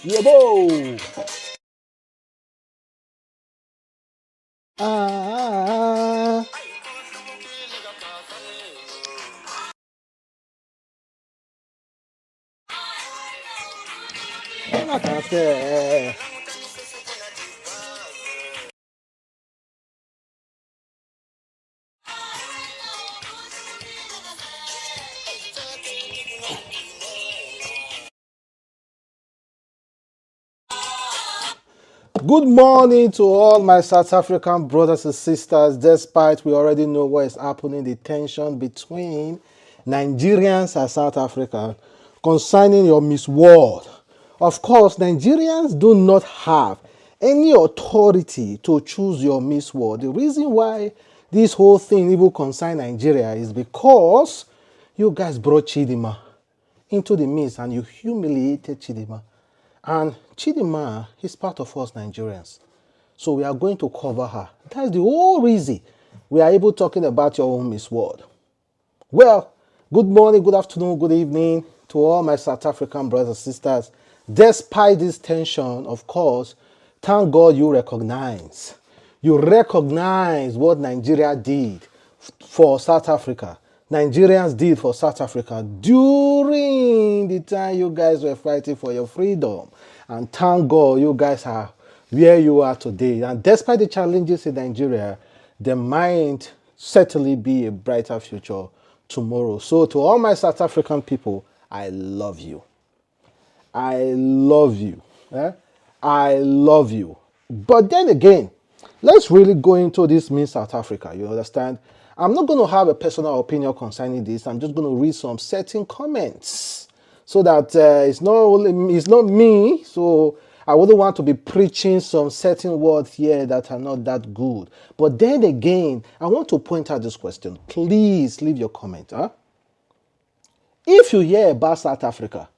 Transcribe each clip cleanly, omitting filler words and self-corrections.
Yebo! Ah, I can say. Good morning to all my South African brothers and sisters. Despite we already know what is happening, the tension between Nigerians and South Africa concerning your Miss World. Of course, Nigerians do not have any authority to choose your Miss World. The reason why this whole thing even concern Nigeria is because you guys brought Chidimma into the midst and you humiliated Chidimma. And Chidimma is part of us Nigerians. So we are going to cover her. That's the whole reason we are able talking about your own Miss World. Well, good morning, good afternoon, good evening to all my South African brothers and sisters. Despite this tension, of course, thank God you recognize. You recognize what Nigeria did for South Africa. Nigerians did for South Africa during the time you guys were fighting for your freedom. And thank God you guys are where you are today. And despite the challenges in Nigeria, there might certainly be a brighter future tomorrow. So to all my South African people, I love you. I love you. Eh? I love you. But then again, let's really go into this Miss South Africa. You understand? I'm not going to have a personal opinion concerning this. I'm just going to read some certain comments so that it's not me. So I wouldn't want to be preaching some certain words here that are not that good. But then again, I want to point out this question. Please leave your comment. Huh? If you hear about South Africa,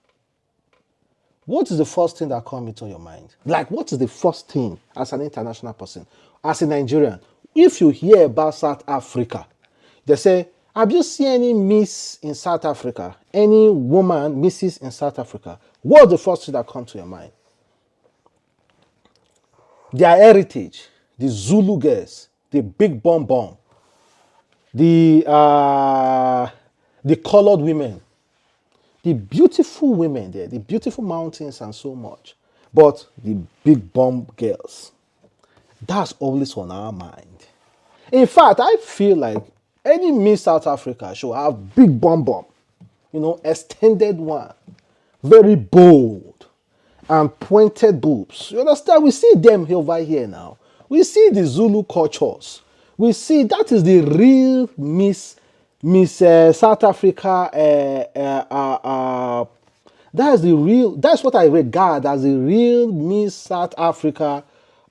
what is the first thing that comes into your mind? Like, what is the first thing as an international person, as a Nigerian? If you hear about South Africa, they say, have you seen any miss in South Africa? Any woman misses in South Africa? What's the first thing that comes to your mind? Their heritage, the Zulu girls, the big bomb bomb, the colored women, the beautiful women there, the beautiful mountains and so much. But the big bomb girls, that's always on our mind. In fact, I feel like any Miss South Africa should have big bomb bomb, extended one, very bold, and pointed boobs. You understand? We see them over here now. We see the Zulu cultures. We see that is the real Miss South Africa. That's what I regard as the real Miss South Africa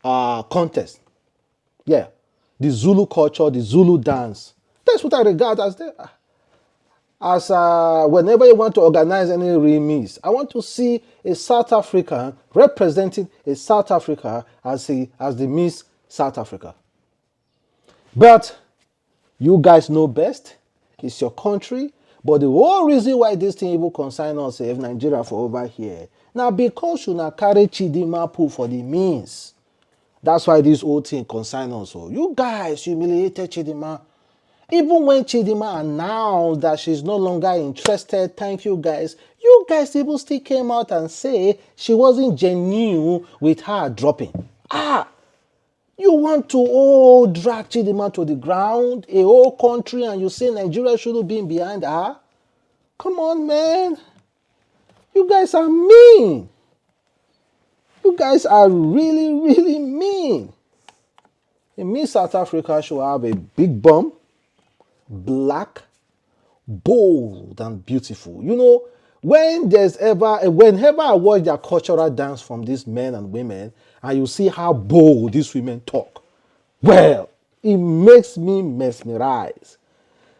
contest. Yeah, the Zulu culture, the Zulu dance. That's what I regard as whenever you want to organize any remix, I want to see a South African representing a South Africa as the Miss South Africa. But you guys know best. It's your country. But the whole reason why this thing even concern us if Nigeria for over here. Now because you na carry Chidimma pool for the means. That's why this whole thing concern us. So you guys humiliated Chidimma. Even when Chidimma announced that she's no longer interested, thank you guys even still came out and say she wasn't genuine with her dropping. You want to drag Chidimma to the ground, a whole country, and you say Nigeria shouldn't be behind her? Come on, man. You guys are mean. You guys are really, really mean. It means South Africa should have a big bum, black, bold and beautiful. Whenever I watch their cultural dance from these men and women, and you see how bold these women talk, well, it makes me mesmerize.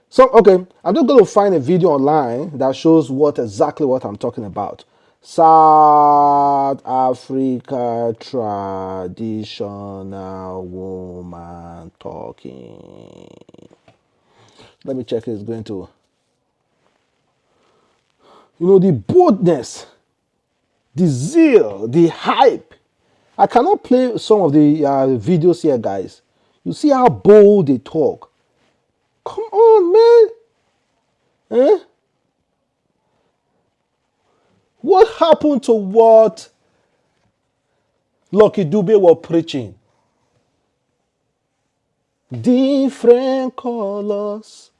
So, okay, I'm just going to find a video online that shows exactly what I'm talking about. South Africa traditional woman talking. Let me check it's going to. The boldness the zeal, the hype. I cannot play some of the videos here, guys. You see how bold they talk. Come on, man. Eh? What happened to what Lucky Dube was preaching? Different colors,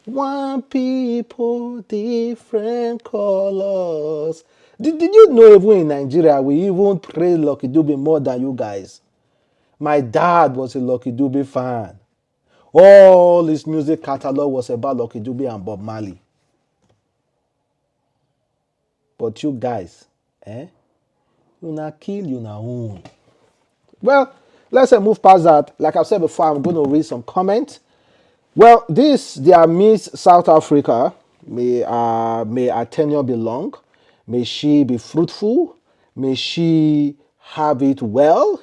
one people, different colors. Did you know even in Nigeria we even praise Lucky Dube more than you guys? My dad was a Lucky Dube fan. All his music catalog was about Lucky Dube and Bob Marley. But you guys, you na kill you na own. Well, let's move past that. Like I said before, I'm going to read some comments. Well, this, their Miss South Africa, may her tenure be long. May she be fruitful. May she have it well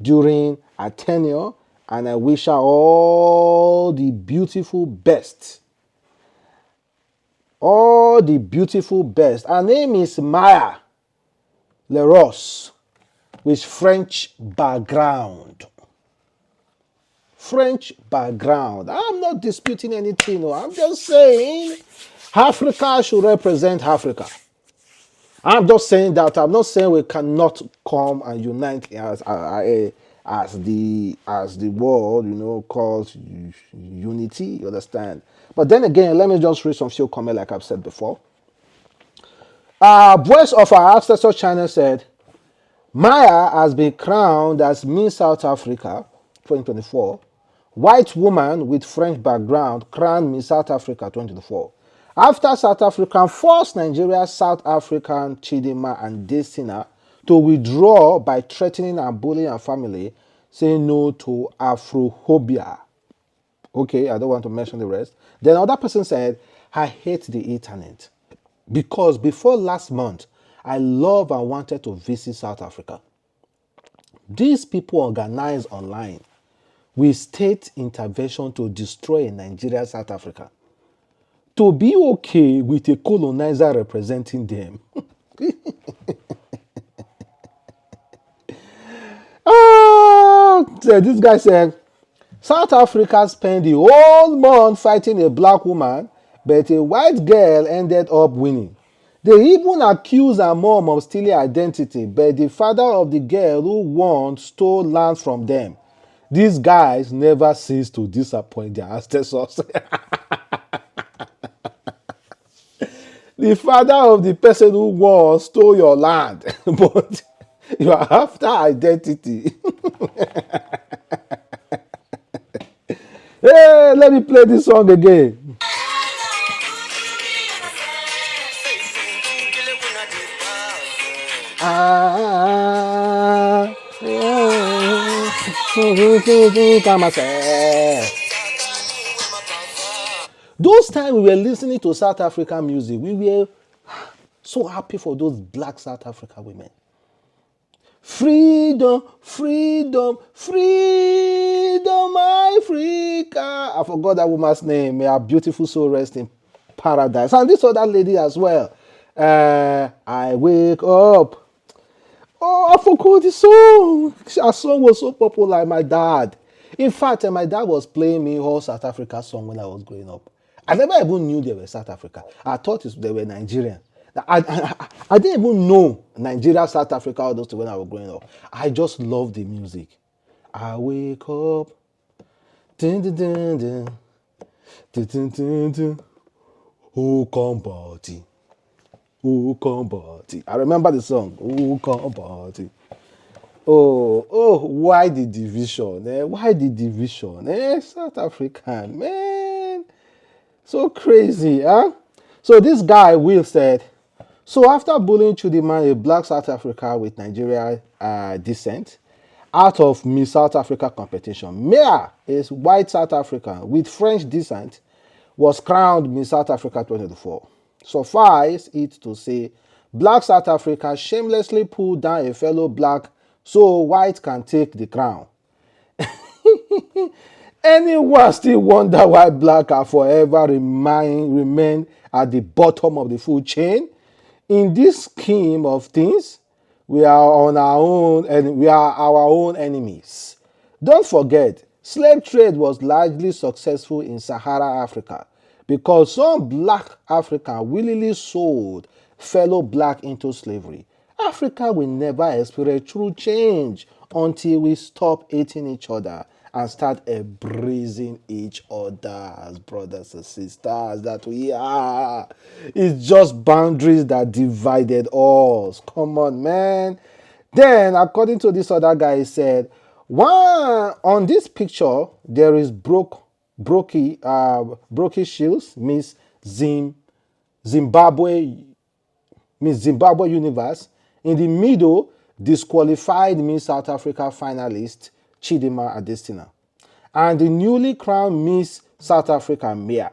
during her tenure. And I wish her all the beautiful best. All the beautiful best. Her name is Maya Leros, with French background. French background. I'm not disputing anything. No. I'm just saying Africa should represent Africa. I'm just saying that. I'm not saying we cannot come and unite as the world, calls unity. You understand? But then again, let me just read some few comments like I've said before. Voice of our ancestor channel said, Maya has been crowned as Miss South Africa 2024. White woman with French background crowned Miss South Africa 2024. After South Africa forced Nigeria's South African Chidimma and Destina to withdraw by threatening and bullying her family, saying no to Afrophobia. Okay, I don't want to mention the rest. Then another person said, I hate the internet. Because before last month, I love and wanted to visit South Africa. These people organize online with state intervention to destroy Nigeria, South Africa. To be okay with a colonizer representing them. This guy said, South Africa spent the whole month fighting a black woman, but a white girl ended up winning. They even accused her mom of stealing identity, but the father of the girl who won stole land from them. These guys never cease to disappoint their ancestors. The father of the person who won stole your land, but you are after identity. Hey, let me play this song again. Those times we were listening to South African music, we were so happy for those black South African women. Freedom, freedom, freedom, Africa. I forgot that woman's name. May her beautiful soul rest in paradise. And this other lady as well. I wake up. Oh, I forgot the song. Her song was so popular, my dad. In fact, my dad was playing me all South Africa song when I was growing up. I never even knew they were South Africa. I thought they were Nigerian. I didn't even know Nigeria, South Africa, all those when I was growing up. I just loved the music. I wake up. Dun, dun, dun, dun. Dun, dun, dun, dun. Who come party? Who come party? I remember the song. Who come party? Oh, why the division? Why the division? South African, man. So crazy, huh? So this guy, Will, said, so after bullying Chidimma, a black South Africa with Nigeria descent, out of Miss South Africa competition, Maya is white South African with French descent, was crowned Miss South Africa 2024. Suffice it to say, black South Africa shamelessly pulled down a fellow black so white can take the crown. Anyone still wonder why black are forever remain at the bottom of the food chain? In this scheme of things, we are on our own and we are our own enemies. Don't forget, slave trade was largely successful in Sahara Africa because some black Africans willingly sold fellow black into slavery. Africa will never experience true change until we stop hating each other and start embracing each other as brothers and sisters that we are. It's just boundaries that divided us. Come on, man. Then, according to this other guy, he said, one on this picture there is Brookie Shields, Zimbabwe Miss Zimbabwe Universe. In the middle, disqualified Miss South Africa finalist Chidimma Adestina. And the newly crowned Miss South Africa Mia.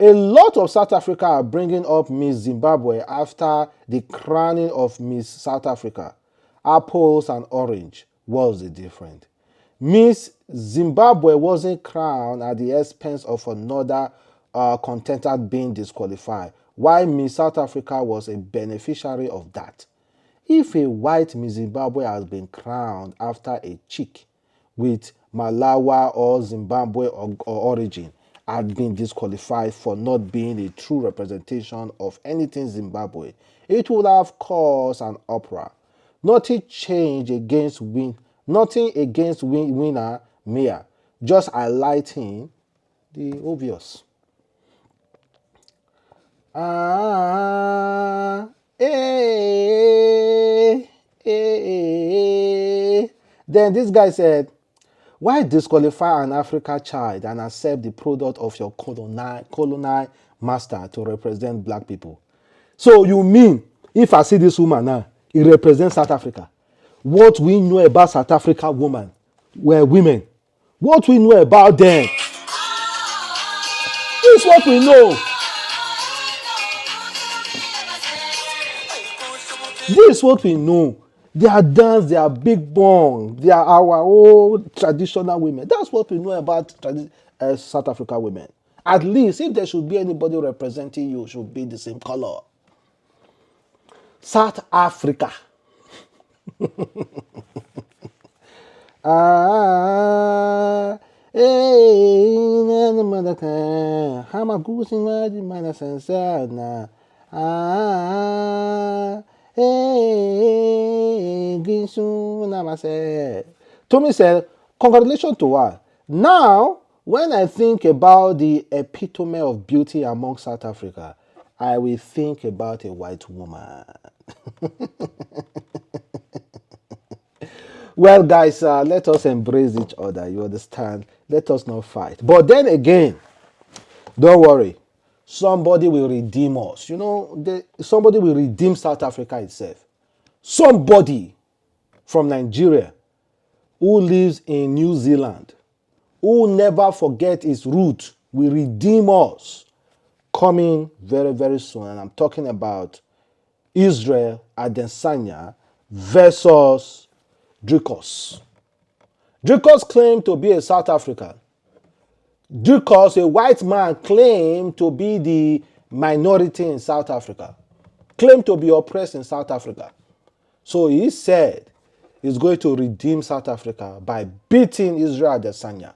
A lot of South Africa are bringing up Miss Zimbabwe after the crowning of Miss South Africa. Apples and orange. What's the difference? Miss Zimbabwe wasn't crowned at the expense of another contender being disqualified, while Miss South Africa was a beneficiary of that. If a white Miss Zimbabwe has been crowned after a chick with Malawi or Zimbabwe or origin had been disqualified for not being a true representation of anything Zimbabwe, it would have caused an uproar. Nothing changed against winner Mia, just highlighting the obvious. Then this guy said, why disqualify an African child and accept the product of your colonial master to represent black people? So you mean, if I see this woman now, it represents South Africa. What we know about South Africa women, what we know about them, is what we know. This is what we know. They are dance, they are big bong, they are our old traditional women. That's what we know about South Africa women. At least if there should be anybody representing you, should be the same color. South Africa. Tommy said, congratulations to her. Now, when I think about the epitome of beauty among South Africa, I will think about a white woman. Well, guys, let us embrace each other. You understand? Let us not fight. But then again, don't worry. Somebody will redeem us. You know, somebody will redeem South Africa itself. Somebody from Nigeria who lives in New Zealand, who never forget his root, will redeem us. Coming very, very soon. And I'm talking about Israel Adesanya versus Dricus. Dricus claimed to be a South African. Dricus, a white man, claimed to be the minority in South Africa. Claimed to be oppressed in South Africa. So he said he's going to redeem South Africa by beating Israel Adesanya.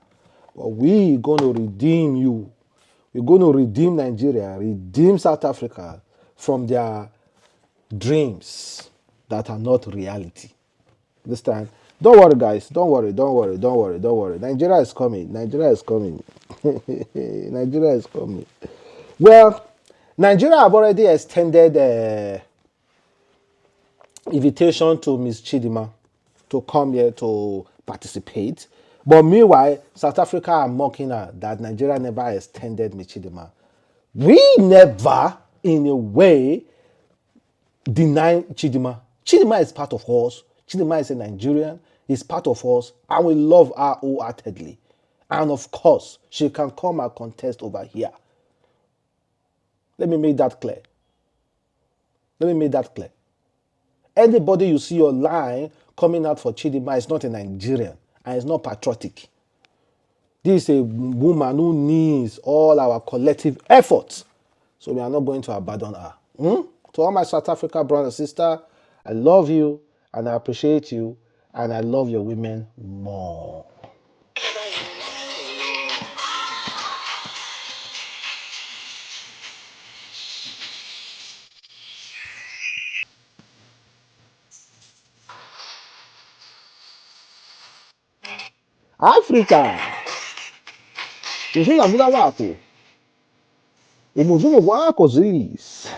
But we're going to redeem you. We're going to redeem Nigeria, redeem South Africa from their dreams that are not reality. Understand? Don't worry, guys. Don't worry. Nigeria is coming. Nigeria is coming. Well, Nigeria have already extended invitation to Miss Chidimma to come here to participate. But meanwhile, South Africa are mocking her that Nigeria never extended Miss Chidimma. We never, in a way, deny Chidimma. Chidimma is part of us. Chidimma is a Nigerian. Is part of us. And we love her wholeheartedly. And of course, she can come and contest over here. Let me make that clear. Anybody you see online coming out for Chidimma is not a Nigerian and is not patriotic. This is a woman who needs all our collective efforts. So we are not going to abandon her. To all my South Africa brother and sister, I love you and I appreciate you and I love your women more. Africa, usina wako, umuzumu wako zis.